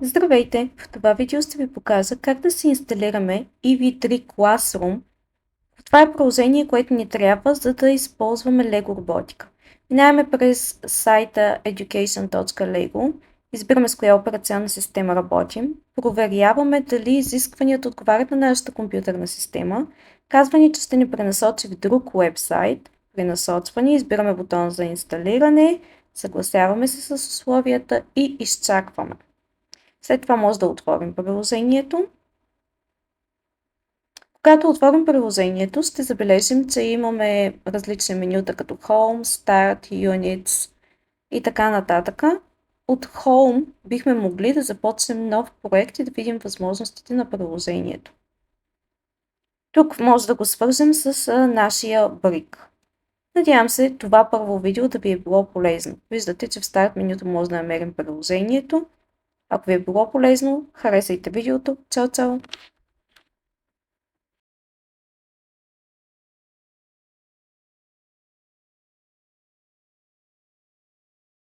Здравейте! В това видео ще ви покажа как да си инсталираме EV3 Classroom. Това е приложение, което ни трябва, за да използваме LEGO роботика. Минаваме през сайта education.lego, избираме с коя операционна система работим, проверяваме дали изискванията отговарят на нашата компютърна система, казва ни, че ще ни пренасочи в друг уебсайт, пренасочване, избираме бутон за инсталиране, съгласяваме се с условията и изчакваме. След това може да отворим приложението. Когато отворим приложението, ще забележим, че имаме различни менюта като Home, Start, Units и така нататък. От Home бихме могли да започнем нов проект и да видим възможностите на приложението. Тук може да го свържем с нашия брик. Надявам се това първо видео да ви е било полезно. Виждате, че в старт менюто може да намерим приложението. Ако ви е било полезно, харесайте видеото. Чао, чао!